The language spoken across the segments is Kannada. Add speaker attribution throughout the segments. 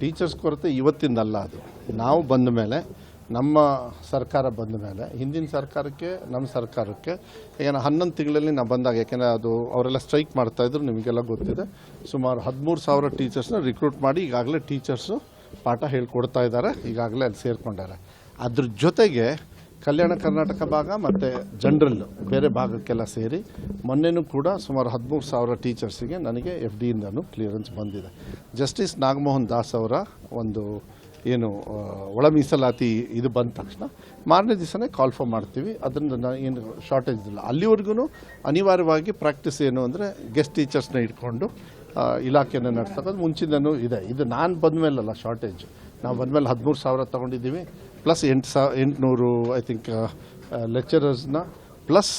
Speaker 1: ಟೀಚರ್ಸ್ ಕೊರತೆ ಇವತ್ತಿಂದಲ್ಲ, ಅದು ನಾವು ಬಂದ ಮೇಲೆ, ನಮ್ಮ ಸರ್ಕಾರ ಬಂದ ಮೇಲೆ, ಹಿಂದಿನ ಸರ್ಕಾರಕ್ಕೆ ನಮ್ಮ ಸರ್ಕಾರಕ್ಕೆ ಈಗ 11 ತಿಂಗಳಲ್ಲಿ ನಾವು ಬಂದಾಗ, ಯಾಕೆಂದರೆ ಅದು ಅವರೆಲ್ಲ ಸ್ಟ್ರೈಕ್ ಮಾಡ್ತಾಯಿದ್ರು, ನಿಮಗೆಲ್ಲ ಗೊತ್ತಿದೆ. ಸುಮಾರು 13,000 ಟೀಚರ್ಸ್ನ ರಿಕ್ರೂಟ್ ಮಾಡಿ ಈಗಾಗಲೇ ಟೀಚರ್ಸು ಪಾಠ ಹೇಳ್ಕೊಡ್ತಾ ಇದ್ದಾರೆ, ಈಗಾಗಲೇ ಅಲ್ಲಿ ಸೇರಿಕೊಂಡಾರೆ. ಅದ್ರ ಜೊತೆಗೆ ಕಲ್ಯಾಣ ಕರ್ನಾಟಕ ಭಾಗ ಮತ್ತು ಜನರಲ್ ಬೇರೆ ಭಾಗಕ್ಕೆಲ್ಲ ಸೇರಿ ಮೊನ್ನೆನೂ ಕೂಡ ಸುಮಾರು 13,000 ಟೀಚರ್ಸಿಗೆ ನನಗೆ FD ಇಂದನೂ ಕ್ಲಿಯರೆನ್ಸ್ ಬಂದಿದೆ. ಜಸ್ಟಿಸ್ ನಾಗಮೋಹನ್ ದಾಸ್ ಅವರ ಒಂದು ಏನು ಒಳ ಮೀಸಲಾತಿ ಇದು ಬಂದ ತಕ್ಷಣ ಮಾರನೇ ದಿವಸನೇ ಕಾಲ್ ಫಾರ್ ಮಾಡ್ತೀವಿ. ಅದರಿಂದ ಏನು ಶಾರ್ಟೇಜ್ ಇಲ್ಲ. ಅಲ್ಲಿವರೆಗೂ ಅನಿವಾರ್ಯವಾಗಿ ಪ್ರಾಕ್ಟೀಸ್ ಏನು ಅಂದರೆ ಗೆಸ್ಟ್ ಟೀಚರ್ಸ್ನ ಇಟ್ಕೊಂಡು ಇಲಾಖೆಯನ್ನು ನಡೆಸ್ತಕ್ಕಂಥ ಮುಂಚಿಂದನೂ ಇದೆ. ಇದು ನಾನು ಬಂದ ಮೇಲಲ್ಲ ಶಾರ್ಟೇಜ್, ನಾವು ಬಂದಮೇಲೆ 13,000 ತೊಗೊಂಡಿದ್ದೀವಿ, plus 800 I think ಲೆಕ್ಚರರ್ಸ್ನ, plus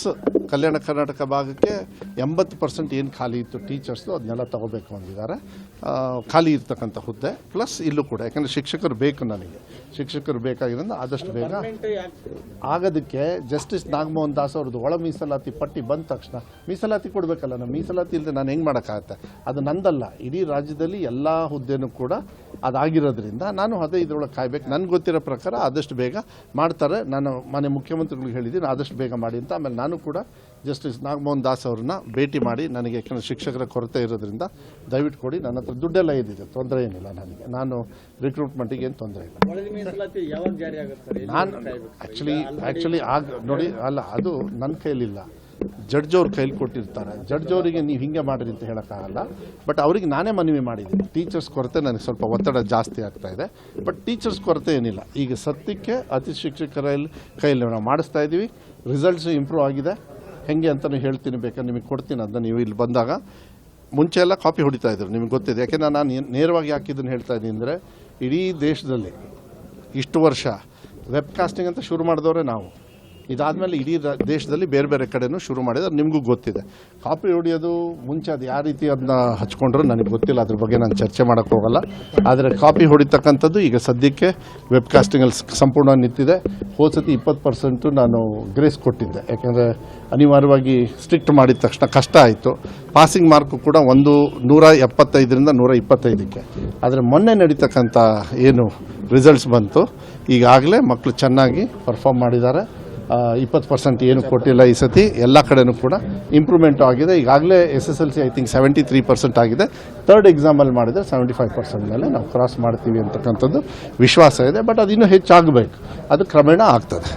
Speaker 1: Kalyana Karnataka ಭಾಗಕ್ಕೆ 80% ಏನು ಖಾಲಿ ಇತ್ತು ಟೀಚರ್ಸ್ದು ಅದನ್ನೆಲ್ಲ ತಗೋಬೇಕು ಅಂದಿದ್ದಾರೆ. ಖಾಲಿ ಇರ್ತಕ್ಕಂಥ ಹುದ್ದೆ ಪ್ಲಸ್ ಇಲ್ಲೂ ಕೂಡ, ಯಾಕಂದರೆ ಶಿಕ್ಷಕರು ಬೇಕು, ನನಗೆ ಶಿಕ್ಷಕರು ಬೇಕಾಗಿರೋದ್ರಿಂದ ಆದಷ್ಟು ಬೇಗ ಆಗೋದಕ್ಕೆ ಜಸ್ಟಿಸ್ ನಾಗಮೋಹನ್ ದಾಸ್ ಅವ್ರದ್ದು ಒಳ ಮೀಸಲಾತಿ ಪಟ್ಟಿ ಬಂದ ತಕ್ಷಣ ಮೀಸಲಾತಿ ಕೊಡಬೇಕಲ್ಲ. ನಾನು ಮೀಸಲಾತಿ ಇಲ್ಲದೆ ನಾನು ಹೆಂಗೆ ಮಾಡೋಕ್ಕಾಗತ್ತೆ? ಅದು ನಂದಲ್ಲ, ಇಡೀ ರಾಜ್ಯದಲ್ಲಿ ಎಲ್ಲ ಹುದ್ದೆನೂ ಕೂಡ ಅದಾಗಿರೋದ್ರಿಂದ ನಾನು ಅದೇ ಇದರೊಳಗೆ ಕಾಯ್ಬೇಕು. ನನಗೆ ಗೊತ್ತಿರೋ ಪ್ರಕಾರ ಆದಷ್ಟು ಬೇಗ ಮಾಡ್ತಾರೆ. ನಾನು ಮನೆ ಮುಖ್ಯಮಂತ್ರಿಗಳಿಗೆ ಹೇಳಿದ್ದೀನಿ ಆದಷ್ಟು ಬೇಗ ಮಾಡಿ ಅಂತ. ಆಮೇಲೆ ನಾನು ಕೂಡ ಜಸ್ಟಿಸ್ ನಾಗಮೋಹನ್ ದಾಸ್ ಅವ್ರನ್ನ ಭೇಟಿ ಮಾಡಿ, ನನಗೆ ಯಾಕಂದರೆ ಶಿಕ್ಷಕರ ಕೊರತೆ ಇರೋದ್ರಿಂದ ದಯವಿಟ್ಟು ಕೊಡಿ, ನನ್ನ ಹತ್ರ ದುಡ್ಡೆಲ್ಲ ಇದ್ದಿದೆ, ತೊಂದರೆ ಏನಿಲ್ಲ ನನಗೆ, ನಾನು ರಿಕ್ರೂಟ್ಮೆಂಟಿಗೆ ಏನು ತೊಂದರೆ ಇಲ್ಲ. ನಾನು ಆ್ಯಕ್ಚುಲಿ ನೋಡಿ ಅಲ್ಲ, ಅದು ನನ್ನ ಕೈಲಿಲ್ಲ, ಜಡ್ಜ್ ಅವ್ರ ಕೈಲಿ ಕೊಟ್ಟಿರ್ತಾರೆ. ಜಡ್ಜ್ ಅವರಿಗೆ ನೀವು ಹಿಂಗೆ ಮಾಡಿರಿ ಅಂತ ಹೇಳೋಕ್ಕಾಗಲ್ಲ. ಬಟ್ ಅವರಿಗೆ ನಾನೇ ಮನವಿ ಮಾಡಿದ್ದೀನಿ. ಟೀಚರ್ಸ್ ಕೊರತೆ ನನಗೆ ಸ್ವಲ್ಪ ಒತ್ತಡ ಜಾಸ್ತಿ ಆಗ್ತಾ ಇದೆ, ಬಟ್ ಟೀಚರ್ಸ್ ಕೊರತೆ ಏನಿಲ್ಲ. ಈಗ ಸದ್ಯಕ್ಕೆ ಅತಿ ಶಿಕ್ಷಕರ ಕೈಯಲ್ಲಿ ನಾವು ಮಾಡಿಸ್ತಾ ಇದ್ದೀವಿ. ರಿಸಲ್ಟ್ಸು ಇಂಪ್ರೂವ್ ಆಗಿದೆ. ಹೆಂಗೆ ಅಂತಲೂ ಹೇಳ್ತೀನಿ, ಬೇಕಾದ್ರೆ ನಿಮಗೆ ಕೊಡ್ತೀನಿ. ಅದನ್ನ ನೀವು ಇಲ್ಲಿ ಬಂದಾಗ ಮುಂಚೆ ಎಲ್ಲ ಕಾಪಿ ಹೊಡಿತಾ ಇದ್ರು, ನಿಮಗೆ ಗೊತ್ತಿದೆ. ಯಾಕೆಂದರೆ ನಾನು ನೇರವಾಗಿ ಯಾಕಿದ್ದನ್ನು ಹೇಳ್ತಾ ಇದ್ದೀನಿ ಅಂದರೆ, ಇಡೀ ದೇಶದಲ್ಲಿ ಇಷ್ಟು ವರ್ಷ ವೆಬ್ಕಾಸ್ಟಿಂಗ್ ಅಂತ ಶುರು ಮಾಡಿದವರೇ ನಾವು. ಇದಾದಮೇಲೆ ಇಡೀ ದೇಶದಲ್ಲಿ ಬೇರೆ ಬೇರೆ ಕಡೆನೂ ಶುರು ಮಾಡಿದ್ರೆ ನಿಮಗೂ ಗೊತ್ತಿದೆ. ಕಾಪಿ ಹೊಡಿಯೋದು ಮುಂಚೆ ಅದು ಯಾವ ರೀತಿ ಅದನ್ನ ಹಚ್ಕೊಂಡ್ರೂ ನನಗೆ ಗೊತ್ತಿಲ್ಲ, ಅದ್ರ ಬಗ್ಗೆ ನಾನು ಚರ್ಚೆ ಮಾಡೋಕ್ಕೆ ಹೋಗಲ್ಲ. ಆದರೆ ಕಾಪಿ ಹೊಡಿತಕ್ಕಂಥದ್ದು ಈಗ ಸದ್ಯಕ್ಕೆ ವೆಬ್ಕಾಸ್ಟಿಂಗಲ್ಲಿ ಸಂಪೂರ್ಣ ನಿಂತಿದೆ. ಹೋದ್ಸತಿ 20% ನಾನು ಗ್ರೇಸ್ ಕೊಟ್ಟಿದ್ದೆ, ಯಾಕೆಂದರೆ ಅನಿವಾರ್ಯವಾಗಿ ಸ್ಟ್ರಿಕ್ಟ್ ಮಾಡಿದ ತಕ್ಷಣ ಕಷ್ಟ ಆಯಿತು. ಪಾಸಿಂಗ್ ಮಾರ್ಕು ಕೂಡ 175ರಿಂದ 125ಕ್ಕೆ. ಆದರೆ ಮೊನ್ನೆ ನಡೀತಕ್ಕಂಥ ಏನು ರಿಸಲ್ಟ್ಸ್ ಬಂತು, ಈಗಾಗಲೇ ಮಕ್ಕಳು ಚೆನ್ನಾಗಿ ಪರ್ಫಾರ್ಮ್ ಮಾಡಿದ್ದಾರೆ. 20% ಏನು ಕೊಟ್ಟಿಲ್ಲ ಈ ಸತಿ. ಎಲ್ಲ ಕಡೆನೂ ಕೂಡ ಇಂಪ್ರೂವ್ಮೆಂಟ್ ಆಗಿದೆ. ಈಗಾಗಲೇ SSLC ಐ ಥಿಂಕ್ 73% ಆಗಿದೆ. ಥರ್ಡ್ ಎಕ್ಸಾಮಲ್ಲಿ ಮಾಡಿದರೆ 75% ಮೇಲೆ ನಾವು ಕ್ರಾಸ್ ಮಾಡ್ತೀವಿ ಅಂತಕ್ಕಂಥದ್ದು ವಿಶ್ವಾಸ ಇದೆ. ಬಟ್ ಅದು ಇನ್ನೂ ಹೆಚ್ಚಾಗಬೇಕು, ಅದು ಕ್ರಮೇಣ ಆಗ್ತದೆ.